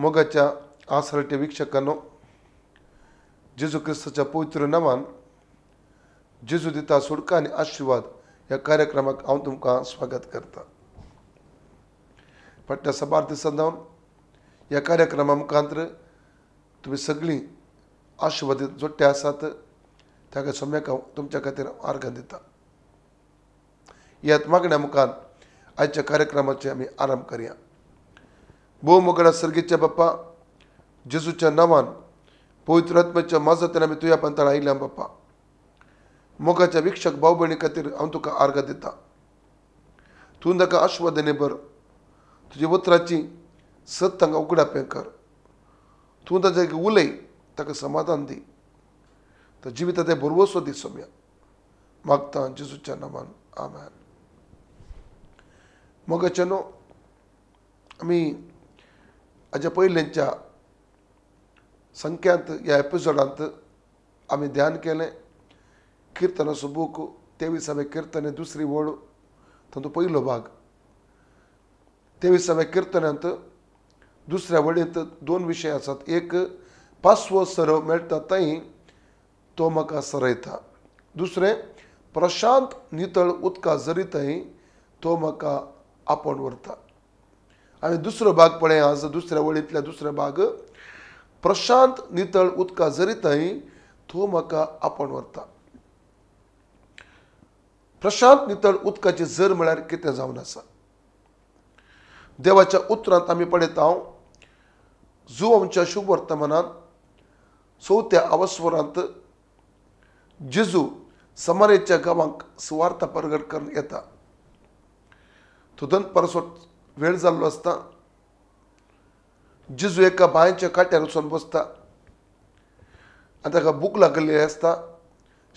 मोगाच्या आसरटे वीक्षकांनो, जेजू ख्रिस्ताच्या पवित्र नामान जेजू दिता सुडका आणि आशीर्वाद या कार्यक्रमाक हांव तुमकां स्वागत करता. फाटल्या सबार दिसांवन ह्या कार्यक्रमा मुखांतर तुम्ही सगळीं आशिर्वादीत जोडटे आसात, ताका सम्यक हांव तुमच्या खातीर आर्गां दिता. ह्याच मागण्या मुखार आजच्या कार्यक्रमाचे आमी आरंभ करया. भोव मोगळा सर्गीच्या बाप्पा, जेजूच्या नांवान पवित्र आत्म्याच्या माजतान आमी तुया पंथाळ आयल्या बाप्पा. मोगाच्या वीक्षक भाव भयणी खातीर हांव तुका आर्गां दिता. तूं ताका आशिर्वादाने भर, तुजे उतराची सत तांकां उगडापें कर. तूं ताचे उलय, ताका समाधान दी. तर जिवितांत बरवसो दी सोम्या मागता जेजूच्या नांवान. आमेन. मोगाच्यानो, आमी हाच्या पयलींच्या संख्यांत ह्या एपिसोडांत आमी ध्यान केलें किर्तनाचो बूक 23वे किर्तन दुसरी वळ तातूंत पयलो भाग. 23वे किर्तनांत दुसऱ्या वळींत दोन विशय आसात. एक, पांचवो सरो मेळटा थंय तो म्हाका सरयता. दुसरें, प्रशांत नितळ उदका जरी थंय तो म्हाका आपोवन व्हरता. आमी दुसरो भाग पळय आज. दुसऱ्या वळींतल्या दुसरो भाग, प्रशांत नितळ उदका जरी थंय तो म्हाका आपोवन व्हरता. प्रशांत नितळ उदकाची झर म्हळ्यार कितें जावन आसा. देवाच्या उतरांत आमी पळयता जुवांच्या शुभ वर्तमानांत 4थ्या अवस्वरांत जेजू समारेच्या गांवांक सुवार्ता प्रगट करून येता. तो दनपारचो वेळ जाल्लो आसता. जेजू एका बांयच्या काट्यार वचून बसता आनी ताका भूक लागलेली आसता.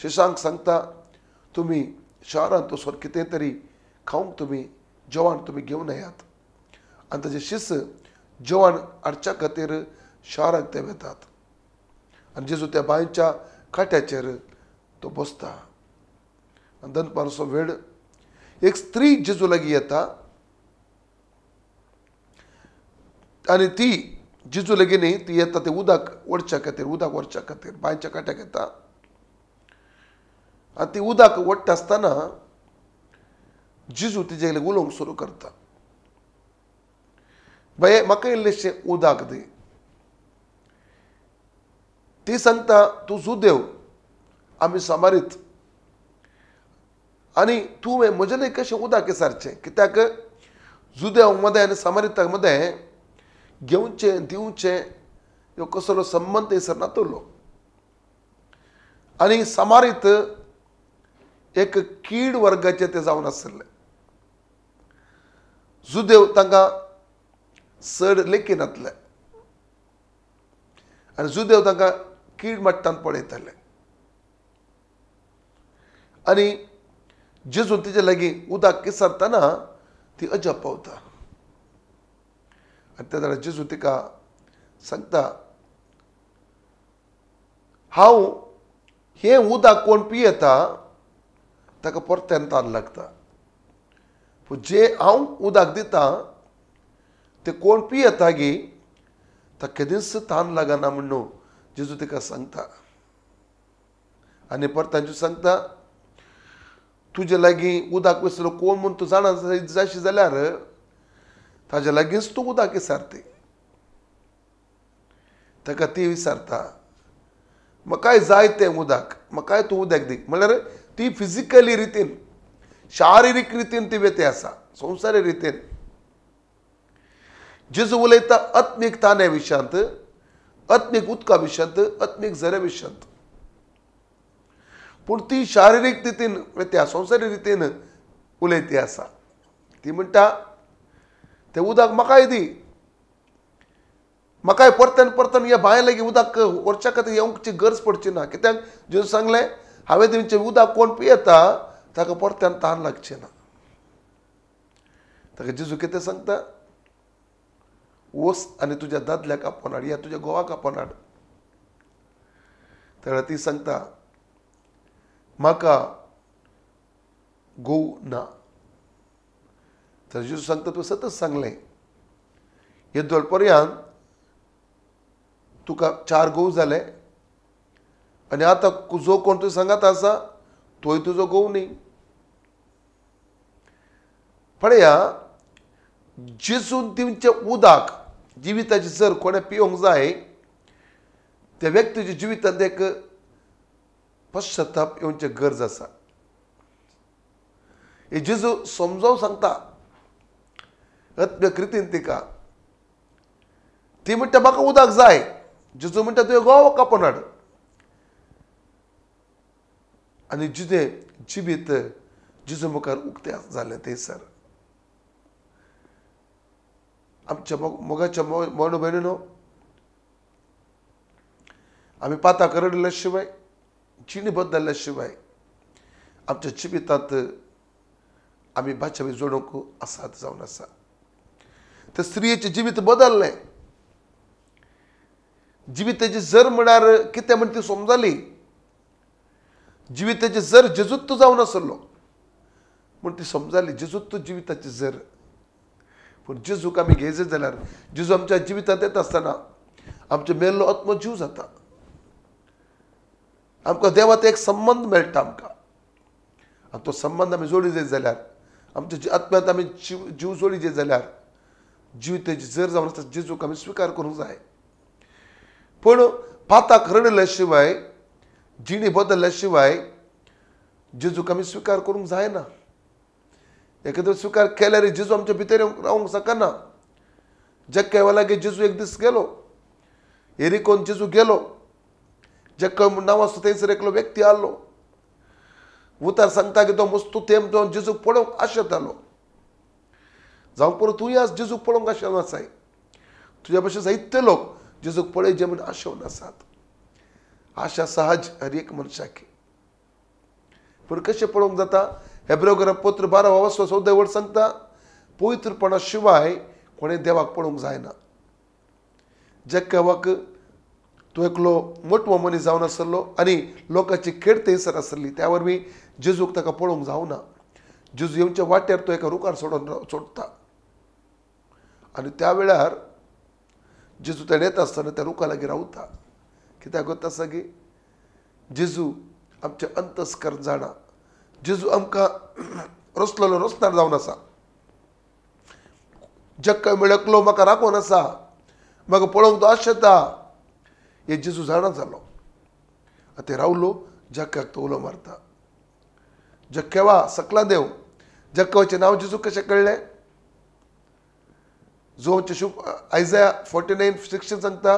शिशांक सांगता, तुमी शारांत वचून कितें तरी खावंक तुमी जेवण तुमी घेवन येयात. आनी ताजे शिस जेवण हाडच्या खातीर शारांत ते वेतात. आनी जेजू त्या बांयच्या काट्याचेर तो बसता. आनी दनपारचो वेळ. एक स्त्री जेजू लागीं येता आनी ती जेजू लागीं न्ही, ती येता ते उदक ओडच्या खातीर, उदक व्हरच्या खातीर बांयच्या काट्याक येता. आनी ती उदक ओडटा आसतना जेजू तिजे कडेन उलोवंक सुरू करता. बाये, म्हाका इल्लेशें उदक दी. ती सांगता, तूं जुदेव, आमी सामारीत, आनी तुवें म्हजें कशें उदक विचारचें? कित्याक जुदेव मदें आनी सामारिता मदें घेवचें दिवचें ह्यो कसलो संबंद थंयसर नातलो. आनी सामारीत एक कीड वर्गाचें तें जावन आसलें. जुदेव तांकां चड लेखीनातले आनी जुदेव तांकां कीड मट्टान पळयताले. आनी जेजू तिजे लागीं उदक विचारतना ती अजाप पावता. आनी त्या जाल्यार जेजू तिका सांगता, हांव हें उदक कोण पियेता ताका परत्यान तान लागता, पूण जें हांव उदक दिता तें कोण पियेता गी ताका केदींच तान लागना म्हणून जेजू तिका सांगता. आनी परत्यान जेजू सांगता, तुजे लागीं उदक विसरो कोण म्हूण तूं जाणा जायशी जाल्यार ताजे लागींच तूं उदक विचारती. ताका ती विचारता, म्हाकाय जाय तें उदक, म्हाकाय तूं उदक दी. म्हळ्यार ती फिजिकली रितीन, शारिरीक रितीन ती वेते आसा, संवसारीक रितीन. जेजू उलयता आत्मीक ताण्या विशयांत, आत्मीक उदका विशयांत, आत्मीक झऱ्या विशयांत. पूण ती शारिरीक रितीन वेत्या, संवसारीक रितीन उलयती आसा. ती म्हणटा, तें उदक म्हाकाय दी. म्हाकाय परतन परतन ह्या बांय लागीं उदक व्हरच्या खातीर येवंकची गरज पडची ना. कित्याक जेजू सांगलें, हांवें तुमचें उदक कोण पियेता ताका परत्यान तान लागचें ना. ताका जेजू कितें सांगता, वच आनी तुज्या दादल्याक आपोवन हाड या तुज्या घोवाक आपोवन हाड. तेन्ना ती सांगता, म्हाका घोव ना. तर जेजू सांगता, तूं सतत सांगलें येदोळ पर्यंत तुका 4 घोव जाले आणि आता जो कोण तू सांगात असा तोय तुझो घोव न्ही. पळया जेजून दिवचे उदक जिविताची जर कोणे पिवंक जाय त्या व्यक्तीच्या जिवितांत एक पश्चाताप येवचे गरज आसा. हे जेजू समजावून सांगता आत्म्याक रितीन तिका. ती म्हणटा म्हाका उदक जाय. जेजू म्हणटा तुवें घोव कापून हाड. आनी जितें जिवीत जेजू मुखार उक्तें जालें थंयसर आमच्या मोगाच्या मोनो भयणीनो, आमी पाताक रडले शिवाय जिणी बदलल्या शिवाय आमच्या जिवितांत आमी बाच्यावी जोडूंक आसात जावन आसा. त्या स्त्रियेचें जिवीत बदललें. जिविताची जर म्हळ्यार कितें म्हण ती समजली. जिविताची जर जेजूत जावन आसलो म्हण ती समजली. जेजूत जिविताची जर. पूण जेजूक आमी घेयजे जाल्यार जेजू आमच्या जिवितांत येता आसतना आमचो मेल्लो आत्मो जीव जाता. आमकां देवात एक संबंध मेळटा आमकां. आनी तो संबंध आमी जोडी जाय जाल्यार आमच्या आत्म्यांत आमी जीव जोडी जे जाल्यार जिविताची जर जावन आसता जेजूक आमी स्विकार करूंक जाय. पूण पाताक रडल्या शिवाय जिणी बदलल्या शिवाय जेजूक आमी स्विकार करूंक जायना. एखादो स्विकार केल्यार जेजू आमच्या भितर रावंक शकना. जक्क्या लागीं जेजू एक दीस गेलो. एरिकोन जेजू गेलो. जक्का नांव आसता थंयसर एकलो व्यक्ती आसलो. उतार सांगता की तो मस्तू थेंब जावन जेजूक पळोवंक आशेतालो. जावं पळय तूंय आज जेजूक पळोवंक आशेवन आसाय. तुज्या भशेन जायते लोक जेजूक पळयचे म्हण आशेवन आसात. आशा सहज हर एक मनशाक. पूण कशें पळोवंक जाता. हेब्रेव पत्र 12 वर्ड सांगता पवित्रपणा शिवाय कोणें देवाक पळोवंक जायना. जक्कावाक तो एकलो मोठो मनीस जावन आसलो आनी लोकांची खेड थंयसर आसली. त्या वरवीं जेजूक ताका पळोवंक जावना. जेजू येवच्या वाट्यार तो एका रुखार सोडटा आनी त्या वेळार जेजू ताणें येता आसतना त्या रुखा लागीं रावता. कित्याक गोत आसा की जेजू आमचे अंतस्करण जाणा. जेजू आमकां रचलेलो रचणार जावन आसा. जक्का मेळकलो म्हाका राखोन आसा. म्हाका पळोवंक तो आशेता. हे जेजू जाणा जालो. ते रावलो. जक्क्याक तो उलो मारता. जक्केवा सकला देव. जक्कावाचें नांव जेजू कशें कळ्ळें. जो आमचे आयजाया 49:16 सांगता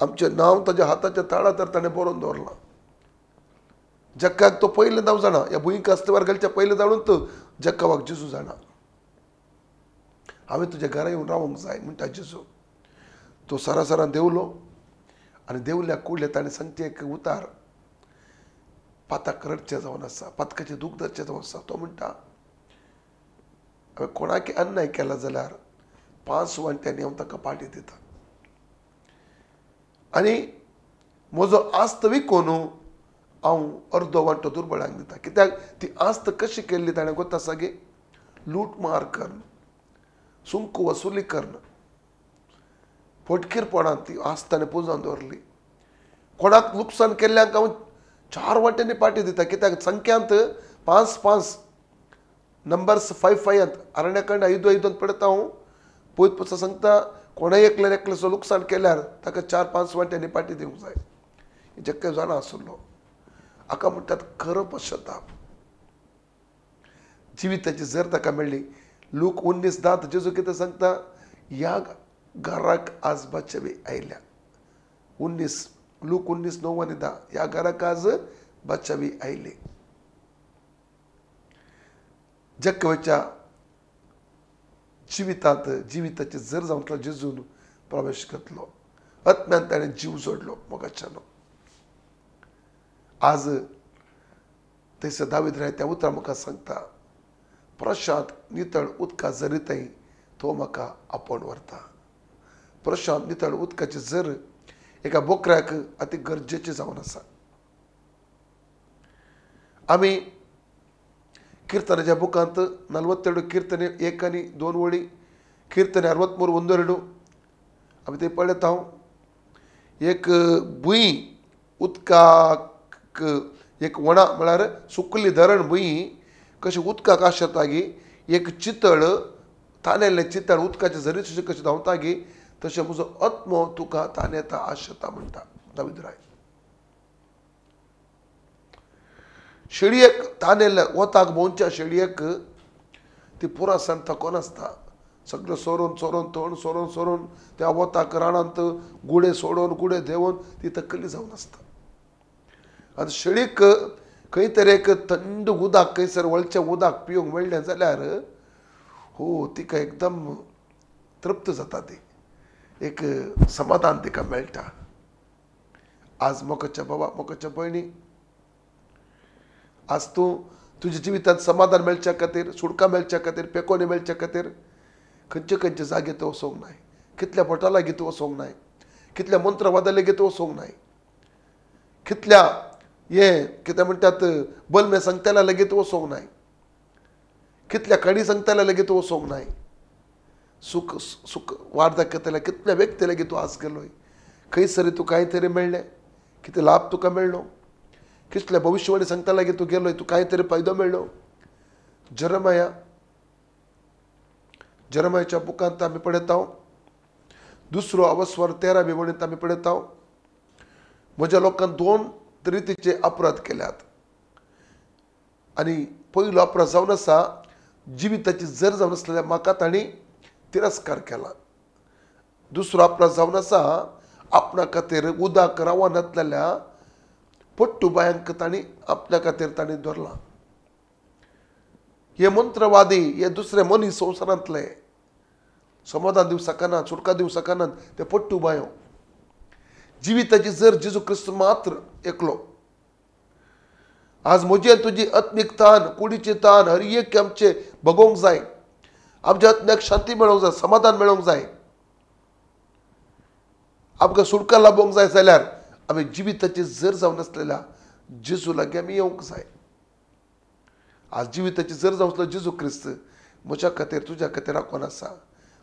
आमचें नांव ताच्या हाताच्या ताळा तर ताणें बरोवन दवरलां. जक्काक तो पयलें नांव जाणा. ह्या भुंयेक अस्तिवार घालच्या पयलें जाणून तो जक्कावाक जेजू जाणा. हांवें तुज्या घरा येवन रावंक जाय म्हणटा जेजू. तो सरासरान देंवलो आनी देंवल्या कुडले ताणें सांगचे एक उतार पाताक रडचें जावन आसा. पातकाचें दूख धरचें जावन आसा. तो म्हणटा हांवें कोणाक अन्याय केला जाल्यार 5 वांट्यांनी हांव ताका पाटी दिता. आनी म्हजो आस्त विकून हांव अर्दो वांटो दुर्बळांक दिता. कित्याक ती आस्त कशी केल्ली ताणें गोत आसा गे. लूट मार करून सुंक वसुली करून फटकीरपणान ती आस्त ताणें पुंजोवन दवरली. कोणाक लुकसाण केल्ल्यांक हांव 4 वांट्यांनी पाटी दिता. कित्याक संख्यांत 5-5 नंबर्स 5-5 अरण्याकांड 5 पडटा हांव. पयत पुस्तक सांगता कोणाय एकल्याचो लुकसाण केल्यार ताका 4-5 वांट्यांनी पाटी दिवंक जाय. जक्के जाणा आसलो. हाका म्हणटात खरो पश्चाताप. जिविताची जर ताका मेळ्ळी. लूक 19:10 जेजू कितें सांगता. ह्या घराक आज बादशाही आयल्या. 19 लूक 19:9 आनी 10 ह्या घराक आज बादशाही आयली. जक्कवाच्या जिवितांत जिविताची जर जावन जेजून प्रवेश करतलो. आत्म्यान ताणें जीव जोडलो मोगाच्यानो. आज थंयसर दावीद राय त्या उतरां म्हाका सांगता प्रशांत नितळ उदका जरीतय तो म्हाका आपोवन व्हरता. प्रशांत नितळ उदकाची जर एका बोकऱ्याक अति गरजेची जावन आसा. आमी कीर्तनाच्या बुकांत 42 कीर्तने 1 आनी 2 वळी कीर्तने 63 1-2 आमी ते पळयत हांव. एक भुई उदकाक एक वणा म्हळ्यार सुकली धरण भुई कशी उदकाक आशता गी एक चितळ तानेल्ले चितळ उदकाचे झरी जशें कशें धांवता गी तशें म्हजो आत्मो तुका तानेता आशता म्हणटा दावीदराय. शेळयेक तानेल्ल्या वताक भोंवच्या शेळयेक ती पुरासान थकोन आसता. सगळें सोरोन सोरोन तण सोरोन सोरोन त्या वताक रानांत गुडे सोडोन गुडे देंवन ती तकली जावन आसता. आनी शेळीक खंय तरी एक थंड उदक खंयसर वळचें उदक पिवंक मेळ्ळें जाल्यार हो तिका एकदम तृप्त जाता. ती एक समाधान तिका मेळटा. आज मोगाच्या बाबा मोगाच्या भयणी, आज तूं तुज्या जिवितांत समाधान मेळच्या खातीर सुडका मेळच्या खातीर पेकोनी मेळच्या खातीर खंयचे खंयचे जागे तूं वचोंक नाय. कितल्या पोटा लागीं तूं वचोंक नाय. कितल्या मंत्रवादा लेगीत तूं वचोंक नाय. कितल्या कितें म्हणटात बलमे सांगतल्या लेगीत वचोंक नाय. कितल्या कडी सांगतल्या लेगीत वचोंक नाय. सुख सुख वार दाखयतल्या कितल्या व्यक्ती लेगीत तूं आज गेलोय. खंयसरी तूं कांय तरी मेळ्ळें. कितें लाभ तुका मेळ्ळो. कितल्या भविष्यवाणी सांगता लागीं तूं गेलोय. तूं कांय तरी फायदो मेळ्ळो. जरमायाच्या बुकांत आमी पळयता 2 अवस्वर 13 वणींत आमी पळयता म्हज्या लोकांन 2 रितीचे अपराध केल्यात. आनी पयलो अपराध जावन आसा जिविताची जर जावन आसलेल्या म्हाका तांणी तिरस्कार केला. दुसरो अपराध जावन आसा आपणा खातीर उदक रावून नासलेल्या पट्टू बायांक तांणी आपल्या खातीर तांणी धरला. हे मंत्रवादी हे दुसरे मनीस संवसारांतले समाधान दिवं शकनात सुटका दिवं शकनात ते पट्टू बायो. जिविताची जर जेजू क्रिस्त मात्र एकलो. आज म्हजी आनी तुजी आत्मीक तान कुडीचे तान हर एक आमचे भोगोवंक जाय. आमच्या आत्म्याक शांती मेळोवंक जाय समाधान मेळोवंक जाय. आमकां सुटका लाभोवंक जाय जाल्यार आमी जिविताची जर जावन आसलेल्या जेजू लागीं आमी येवंक जाय. आज जिविताची जर जावन आसलो जेजू क्रिस्त म्हज्या खातीर तुज्या खातीर राखून आसा.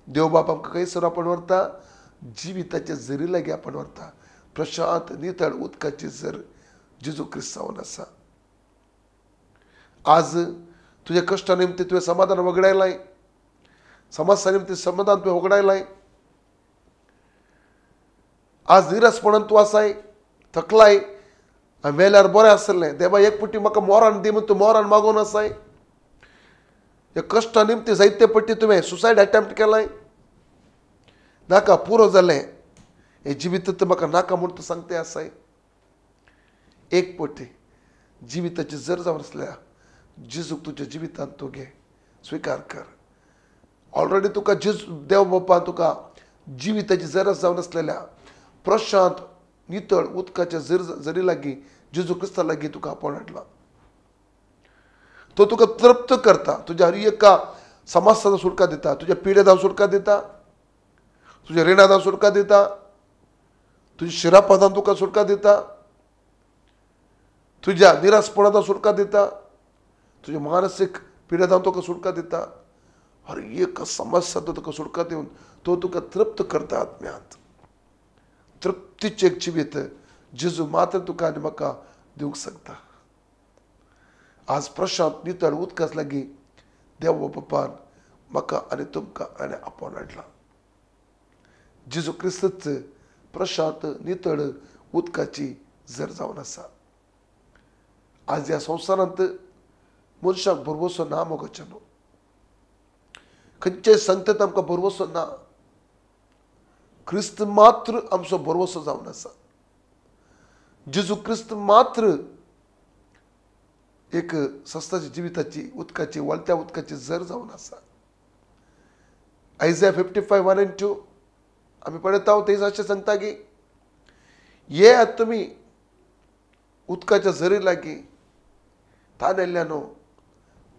देव बाप आमकां खंयसर आपण व्हरता जिविताचे झरी लागीं आपण व्हरता. प्रशांत नितळ उदकाची झर जेजू क्रिस्त जावन आसा. आज तुज्या कश्टा निमती तुवें समाधान वगडायलाय. समस्या निमती समाधान तुवें वगडायलाय. आज निरसपणान तूं आसाय थकलाय. मेल्यार बरें आसलें देवा एक पुटी म्हाका मोरान दी म्हूण तूं मोरान मागून आसाय. हे कश्टा निमती जायते पट्टी तुवें सुसायड अटेम्प्ट केलाय. नाका पुरो जालें हे जिवित म्हाका नाका म्हूण तूं सांगते आसाय. एक पटी जिविताची जर जावन आसल्या जेजूक तुज्या जिवितांत तूं घे स्विकार कर. ऑलरेडी तुका जेजू देव बापान तुका जिविताची जरज जावन आसलेल्या प्रशांत नितळ उदकाच्या झरी लागीं जेजू क्रिस्ता लागीं तुका आपोवन हाडला. तो तुका तृप्त करता. तुज्या हर एका समस्याचो सुटका दिता. तुज्या पिडेदां सुटका दिता. तुज्या रिणादां सुटका दिता. तुज्या शिरापदां तुका सुटका दिता. तुज्या निरासपणादां सुटका दिता. तुज्या मानसीक पिडेदां तुका सुटका दिता. हर एक समस्या तुका सुटका दिवन तो तुका तृप्त करता आत्म्यांत. तृप्तीचें एक जिवीत जेजू मात्र तुका आनी म्हाका दिवंक शकता. आज प्रशांत नितळ उदकाच लागीं देव बापान म्हाका आनी तुमकां आनी आपोवन हाडला. जेजू क्रिस्तच प्रशांत नितळ उदकाची झर जावन आसा. आज ह्या संवसारांत मनशाक भरवसो ना मोगाच्यानो. खंयच्याय संगतेंत आमकां भरवसो ना. क्रिस्त मात्र आमचो भरवसो जावन आसा. जेजू क्रिस्त मात्र एक सस्ताची जिविताची उदकाची वळत्या उदकाची झर जावन आसा. आयझाया 55:1-2 आमी पळयता थंय अशें सांगता की येयात तुमी उदकाच्या झरी लागीं तानेल्ल्यानो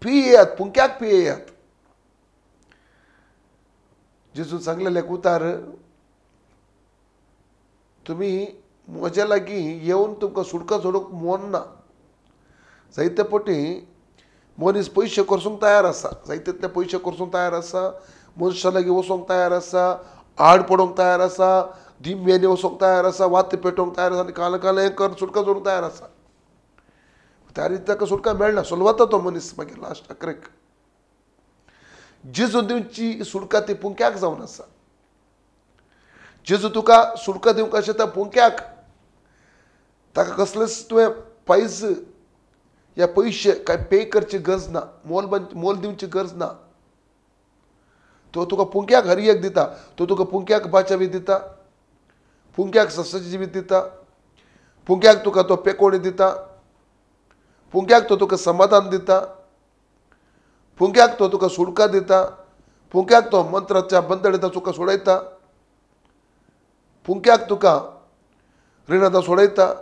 पियेयात पुंक्याक पियेयात. जेजून सांगलेले उतार तुमी म्हज्या लागीं येवन तुमकां सुडका सोडूंक मोन ना. जायते पटी मनीस पयशे करसूंक तयार आसा. जायते पयशे करसूंक तयार आसा. मनशा लागीं वचोंक तयार आसा. आड पडोवंक तयार आसा. दिम्याने वचोंक तयार आसा, वात पेटोवंक तयार आसा आनी काल काल हें कर सुटका करूंक तयार आसा. त्या रीत ताका सुटका मेळना, सोलवता तो मनीस मागीर लास्ट अकरेक. जेजू दिवची सुटका ती पुंक्याक जावन आसा. जेजू तुका सुटका दिवंक अशें त्या पुंक्याक. ताका कसलेंच तुवें पैज या पयशे काय पे करची गरज ना, मोल दिवची गरज ना. तो तुका पुंक्याक हर एक दिता. तो तुका पुंक्याक बाचावी दिता, पुंक्याक ससाची जिवीत दिता, पुंक्याक तुका तो पेकोणी दिता, पुंक्याक तो तुका समाधान दिता, पुंक्याक तो तुका सुटका दिता, पुंक्याक तो मंत्राच्या बंदडेता तुका सोडयता, पुंक्याक तुका रिणांता सोडयता,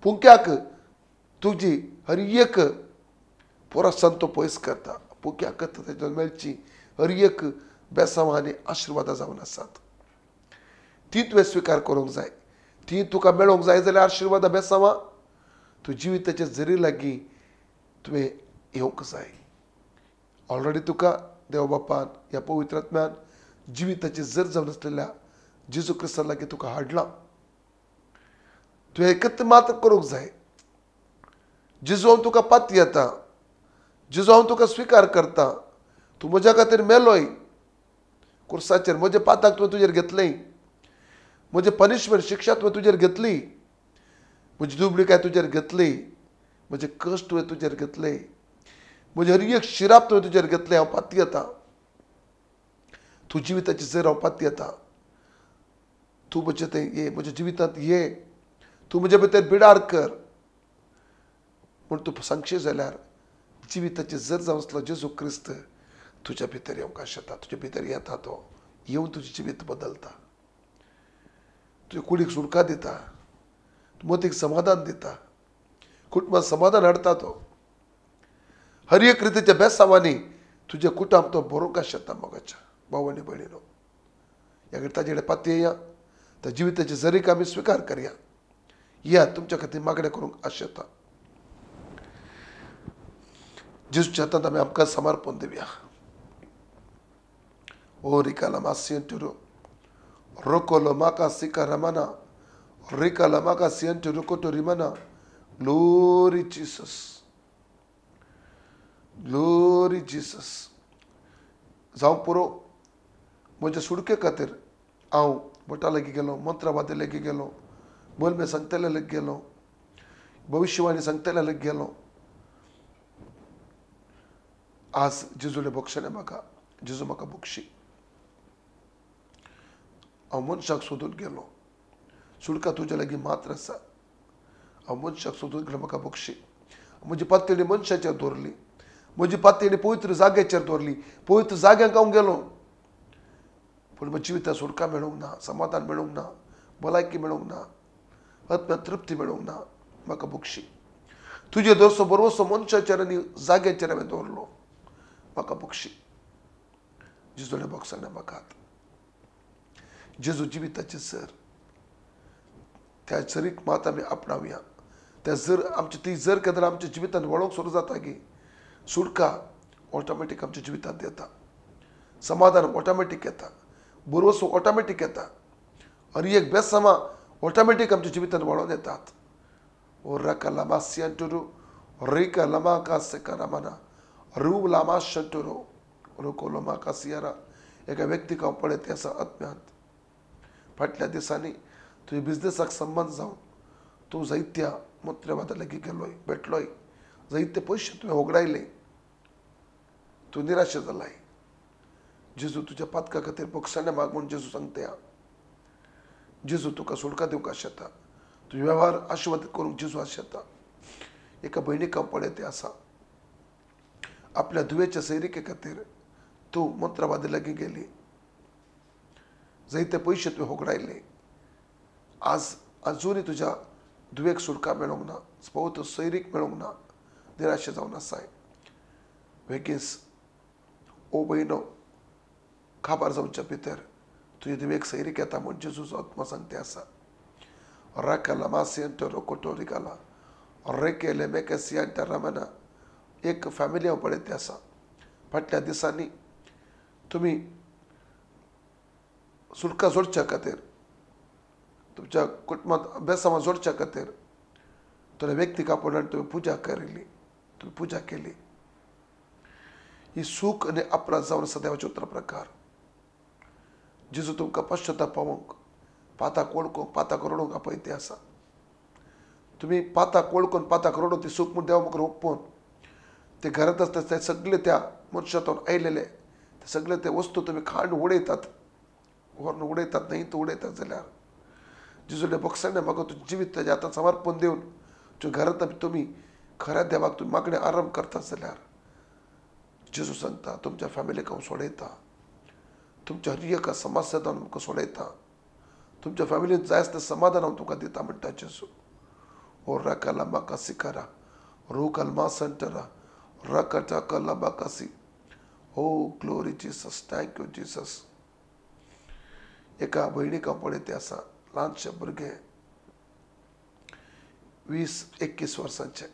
पुंक्याक तुजी हर एक पोरसान तो पयस करता. पुंक्याक ताच्या मेळची हर एक बेसांवां आनी आशिर्वादां जावन आसात. ती तुवें स्विकार करूंक जाय. ती तुका मेळोंक जाय जाल्यार आशिर्वादां बेसांवां तूं जिविताचे झरी लागीं तुवें येवंक जाय. ऑलरेडी तुका देव बापान ह्या पवित्र आत्म्यान जिविताची जर जावन आसलेल्या जेजू क्रिस्ता लागीं तुका हाडलां. तुवें एकच मात्र करूंक जाय. जेजू हांव तुका पाती येता, जेजू हांव तुका स्विकार करता. तूं म्हज्या खातीर मेलोय कुर्साचेर, म्हजे पाताक तुवें तुजेर घेतलें, म्हजे पनिशमेंट शिक्षा तुवें तुजेर घेतली, म्हजी दुबळीकाय तुजेर घेतली, म्हजे कश्ट तुवें तुजेर घेतले, म्हजे हर एक शिराप तुवें तुजेर घेतलें. हांव पाती येता. तूं जिविताची जर हांव पाती येता. तूं म्हजे थंय ये, म्हज्या जिवितांत ये, तूं म्हजे भितर बिडार कर म्हूण तूं सांगशी जाल्यार जिविताची जर जावन आसलो जेजू क्रिस्त तुज्या भितर येवंक शकता. तुजे भितर येता तो, येवन तुजें जिवीत बदलता, तुज्या कुडीक सुटका दिता, मतीक समाधान दिता, कुटुंबात समाधान हाडटा तो. हर एक रितीच्या बेसांवांनी तुजें कुटुंब तो भरूंक शकता. मोगाच्या भाव आनी भयणीनो, ह्या ताजे कडेन पाती येया, त्या जिविताची जरीक आमी स्विकार करया. या तुमच्या खातीर मागणें करूंक आशेता. जेजूच्या हातांत आमी आमकां समर्पण दिवया. ओ रिकाला मासियंटुरो रोकोलो माका सिका रमाना रिकाला माका सियंटु रोकोटो रिमाना. Glory Jesus, glory Jesus. जावं पुरो म्हज्या सुडके खातीर हांव भटा लागीं गेलो, मंत्रवादी लागीं गेलो, बोलमे सांगतले लागीं गेलो, भविष्यवाणी सांगतले लागीं गेलो. आज जेजूले बक्षणे म्हाका, जेजू म्हाका बक्षी. हांव मनशाक सोदून गेलो, सुडका तुज्या लागीं मात्र आसा. हांव मनशाक सोदून गेलो, म्हाका बक्षी. म्हजी पातयेणी मनशाचेर दवरली, म्हजी पातयेणी पवित्र जाग्याचेर दवरली. पवित्र जाग्यांक हांव गेलो, पूण म्हज्या जिवितांत सुटका मेळूंक ना, समाधान मेळूंक ना, भलायकी मेळूंक ना, आत्म्यात तृप्ती मेळूंक ना. म्हाका बक्षी. तुजे दरसो बरोसो मनशाचेर आनी जाग्याचेर हांवें दवरलो. म्हाका बक्षी. जेजूने बक्षांना म्हाका. जेजू जिविताचे सर, त्या जरीक मात आमी आपणावया. त्या जर आमची ती जर केन्ना आमच्या जिवितांत वळोवंक सुरू जाता की सुटका ऑटोमॅटीक आमच्या जिवितांत येता, समाधान ऑटोमॅटीक येता, बरोसो ऑटोमॅटीक येता, आनी एक बेसांवां ऑटोमॅटीक आमच्या जिवितांत वळोन येतात. ओ राका लामा सियंटुरू रिका लामा का सेका रामाना रू लामा शंटुरो रोको लोमा का सियारा. एका व्यक्तीक हांव पळयत आसा आत्म्यांत. फाटल्या दिसांनी तुज्या बिजनसाक संबंद जावन तूं जायत्या मंत्र्यवादा लागीं गेलोय, भेटलोय, जायते पयशे तुवें वगडायले, तूं निराश जालाय. जेजू तुज्या पातका खातीर बक्षाणे माग म्हूण जेजू सांगता. जेजू तुका सुटका दिवंक आशेता. तुजे वेव्हार आशिर्वादीत करूंक जेजू आशेता. एका भयणीक हांव पळयत आसा, आपल्या दुयेच्या सैरिके खातीर तूं मंत्रवादी लागीं गेली, जायते पयशे तुवें होगडायले. आज आजुनूय तुज्या दुयेक सुटका मेळोंक ना, पवित्र सैरीक मेळोंक ना, निराशे जावन आसाय. बेगीस ओ भयणो, खाबार जावच्या भितर तुजे दुयेक सैरीक येता म्हूण जेजूचो आत्मा सांगता आसा. राकाला मासियंटो रोकोटो रिकाला रेकेले मेके सियंटा रामाना. एक फॅमिली हांव पळयत आसा. फाटल्या दिसांनी तुमी सुटका जोडच्या खातीर, तुमच्या कुटुंबात अभ्यासामा जोडच्या खातीर तुला व्यक्तीक आपणान तुम्ही पूजा केली, तुम्ही पूजा केली. ही सूख आणि अपराध जावन आसा देवाचे उतर प्रकार. जेजू तुमकां पश्चाताप पावोवंक, पाताक वळखूंक, पाताक रडोवंक आपयती आसा. तुम्ही पाताक वळखून पाताक रडोवन ती सूख म्हूण देवा मुखार ओप्पून ते घरांत आसता ते सगळे त्या मनशांतून आयलेले ते सगळे ते वस्तू तुम्ही खाण उडयतात, व्हरून उडयतात, न्हंयत उडयतात जाल्यार जेजूले बक्षांनी म्हाका तुजें जिवीत तेज्या हातांत समर्पण दिवन तुज्या घरांत तुम्ही खऱ्या देवाक तुम्ही मागणे आरंभ करतात जाल्यार जेजू सांगता तुमच्या फॅमिलीक हांव सोडयता, तुमच्या हर एका समस्यांतून म्हाका सोडयता, तुमच्या फॅमिलींत जाय आसलें समाधान हांव तुका दिता म्हणटा जेजू. ओ राकाला म्हाका सिकारा रोकल मा संटरा राकाटा कला बाकासी. ओ ग्लोरी जीसस, थँक्यू जीसस. एका भयणीक हांव पळयती आसा, ल्हानशें भुरगें 20-21 वर्सांचें.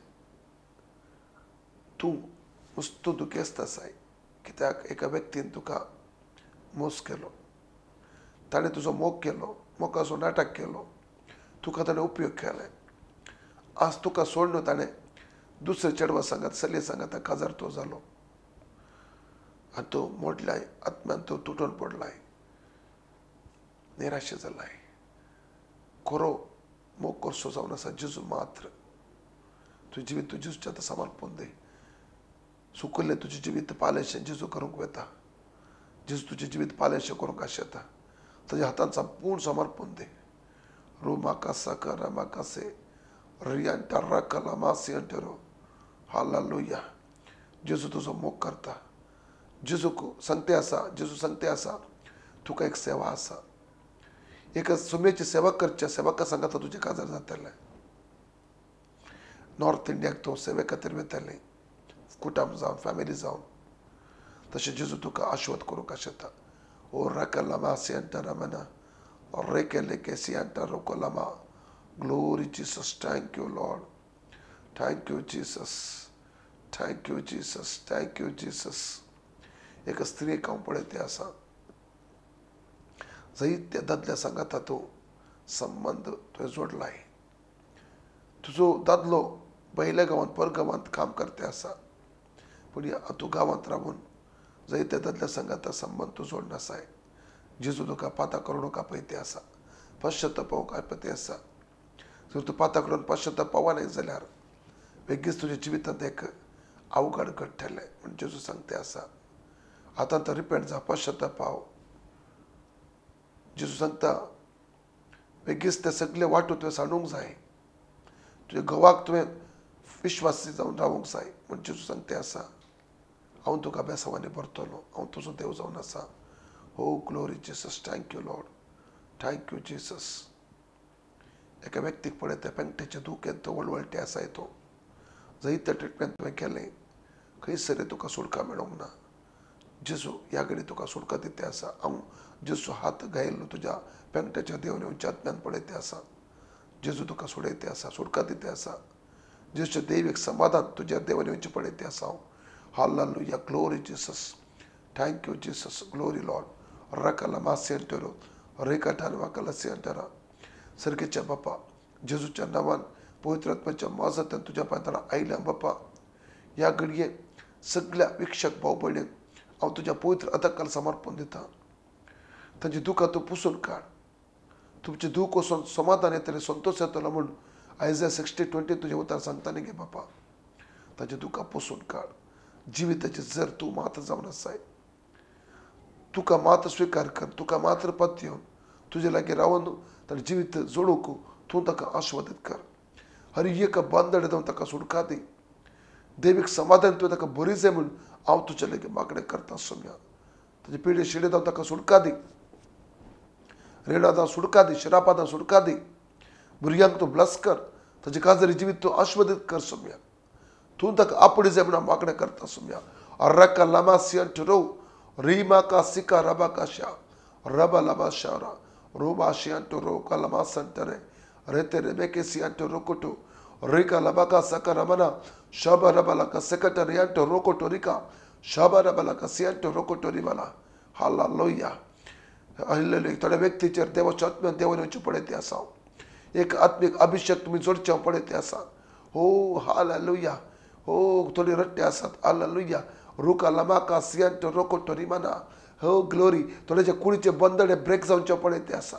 तूं मस्तो दुखेस्त आसाय कित्याक एका व्यक्तीन तुका मोस केलो, ताणें तुजो मोग केलो, मोगाचो नाटक केलो, तुका ताणें उपयोग केले. आज तुका सोडून ताणें दुसरे चेडवा सांगात चलये सांगात काजार तो जालो आनी तो मोडलाय, आत्म्यान तो तुटून पडलाय, निराशे जालाय. खरो मोग करचो जावन आसा जेजू मात्र. तुजें जिवीत तूं जेजूच्या आतां समर्पण दे. सुकल्लें तुजें जिवीत पालयशें जेजू करूंक वेता. जेजू तुजें जिवीत पालयशें करूंक आशेता. ताज्या हातांत संपूर्ण समर्पण दे. रो म्हाका साकारा म्हाका से रियांटा राकाला मासी अंटेरो. हालेलुया. जेजू तुजो मोग करता. जेजूक सांगते आसा, जेजू सांगते आसा तुका एक सेवा आसा. एका सुमेची सेवा करच्या सेवका सांगाता तुजें काजार जातलें. नॉर्थ इंडियाक तो सेवे खातीर वयतलें, कुटुंब जावन फॅमिली जावन. तशें जेजू तुका आशिर्वाद करूंक आशेता. ओ राकाला मासी अंटारा मना रेकेले केसी अंटा रोकोलामा. Glory Jesus. Thank you Lord. Thank you Jesus. Thank you Jesus. Thank you Jesus. एका स्त्रीक हांव पळयती आसा, जायत्या दादल्या सांगाता तो संबंध तुवें जोडलाय. तुजो दादलो भायल्या गांवांत परगांवांत काम करते आसा, पूण तूं गांवांत रावून जायत्या दादल्या सांगाता संबंध तूं जोडून आसाय. जेजू तुका पाताक रडोवंक आपयती आसा, पश्चाताप पावोवंक आपयती आसा. जर तूं पाताक रडोवन पश्चाताप पावना जाल्यार बेगीच तुज्या जिवितांत एक अवघड घडटलें म्हूण जेजू सांगते आसा. आतां तर रिपेंट जा, पश्चाताप पाव. जेजू सांगता बेगीच ते सगळे वाटो तुवें सांडूंक जाय. तुज्या घोवाक तुवें विश्वासी जावन रावूंक जाय म्हूण जेजू सांगते आसा. हांव तुका बेसांवांनी भरतलो, हांव तुजो देव जावन आसा. हो glory Jesus. Thank you Lord. Thank you Jesus. एका व्यक्तीक पळय ते पेंगटेचे दुखेन तो वळवळटे आसाय. तो जायते ट्रिटमेंट तुवें केलें, खंयसर तुका सुटका मेळोंक ना. जेजू ह्या घडी तुका सुटका दिते आसा. हांव जेजू हात घायिल्लो तुज्या पेंगट्याच्या देवनेवच्या आत्म्यान पळयते आसा. जेजू तुका सोडयते आसा, सुटका दिते आसा. जेजूचें दैवीक समाधान तुज्या देवनेवचे पळयते आसा हांव. Hallelujah. Glory Jesus. Thank you Jesus. Glory Lord. राकाला मासी अंटेरो रेकाटान वाकाला सी अंटारा. सर्गेच्या बापा, जेजूच्या नांवान पवित्र आत्म्याच्या माजतान तुज्या पांयां आयल्या बापा. ह्या घडये सगळ्या वीक्षक भाव भयणीक हांव तुज्या पवित्र हाताखाल समर्पण दिता. तांची दुखां तूं पुसून काड. तुमचे दूख वचून समाधान येतलें, संतोश येतलो म्हूण आयझाया 60:20 तुजें उतर सांगता न्ही गे बापा. तांचे दुखां पुसून काड. जिविताचे जर तूं मात जावन आसाय, तुका मात स्विकार कर. तुका मात्र पत येवन तुजे लागीं रावन ताणें जिवीत जोडूंक तूं ताका आस्वादीत कर. हर एक बांदड जावन ताका सुटका दी. दैवीक समाधान तुवें ताका बरी जाय म्हूण हांव तुजे लागीं मागणें करता सोम्या. ताजे पिडे शिडे जावन ताका सुटका दी. रेणा जावन सुटका दी. शिरापा जावन सुटका दी. भुरग्यांक तूं ब्लस कर. ताजे काजरी जिवीत तूं आस्वादीत कर सोम्या. तूं ताका आपणे जाय म्हूण हांव मागणें करता सोम्या. अर्राका लामा सियन ठरो रीमा का सिका रबा काशा रबा लबा शारा रोबा शियन ठरो कलमा संतरे रेते रेबेके सियन ठरो कोटो रिका लबा का सका रमना शबा रबा लका सेकटा रियन ठरो कोटो रिका शबा रबा लका सियन ठरो कोटो रिबाला. हालेलुया. हालेलुया थोड्या व्यक्तीचेर देवाच्या आत्म्यान देवान येवचें पळय आसा एक आत्मीक अभिषेक तुमी जोडचे पळय आसा हो हालेलुया हो थोडी रट्टे आसात हालेलुया रुका लमाका सियांटो रोको टोरिमाना हो ग्लोरी थोड्याचे कुडीचे बंदडे ब्रेक जावचे पळय आसा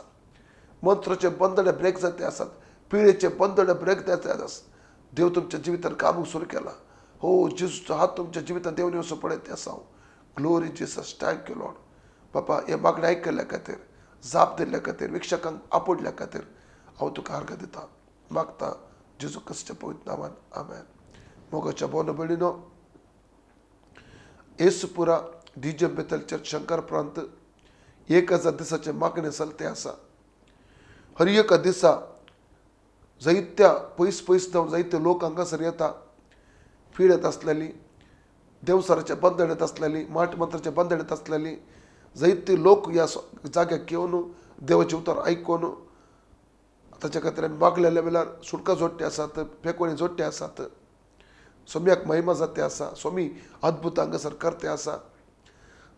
मंत्राचे बंदडे ब्रेक जाते आसात पिळेचे बंदडे ब्रेक जाते आसात देव तुमच्या जिवितान कामूक सुरू केला हो जेजूचो हात तुमच्या जिवितान देवन येवचो पळय आसा ग्लोरी जीसस थँक्यू लॉर्ड बापा हे मागणे आयकल्ल्या खातीर जाप दिल्ल्या खातीर विक्षकांक आपडल्या खातीर हांव तुका अर्घ दिता मागता जेजू क्रिस्ताच्या पवित्र नांवान आमेन मोगाच्या भोवन भयणीनो येसुपुरा डीजे बेतल चर्च शंकर प्रांत 1000 दिसाचे मागणे चलते आसा हर एका दिसा जायत्या पयस पयस जावन जायते लोक हांगासर येता फिरत असलेली देवसराच्या बंदडेत असलेली माट मंत्राच्या बंदडेत असलेली जायते लोक या जाग्याक येवन देवाचे उतर आयकून ताच्या खातीर मागलेल्या वेळार सुटका जोडटे आसात फेकोणी जोडटे आसात स्वाम्याक महिमा जाते आसा स्वामी अद्भुत हांगासर करते आसा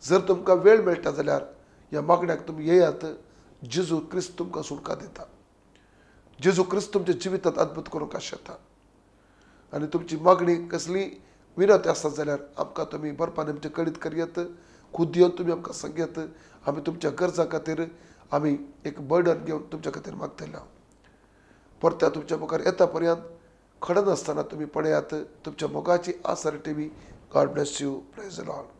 जर तुमकां वेळ मेळटा जाल्यार ह्या मागण्याक तुमी येयात जेजू क्रिस्त तुमकां सुटका दिता जेजू क्रिस्त तुमच्या जिवितांत अद्भुत करूंक शकता आनी तुमची मागणी कसली विनंती आसत जाल्यार आमकां तुमी बरपान आमचे कळीत करयात खुद येवन तुमी आमकां सांगात आमी तुमच्या गरजा खातीर आमी एक बर्डन घेवन तुमच्या खातीर मागतले परत्या तुमच्या मुखार येता पर्यंत खडनासतना तुमी पळयात तुमच्या मोगाची आसर TV God bless you praise the Lord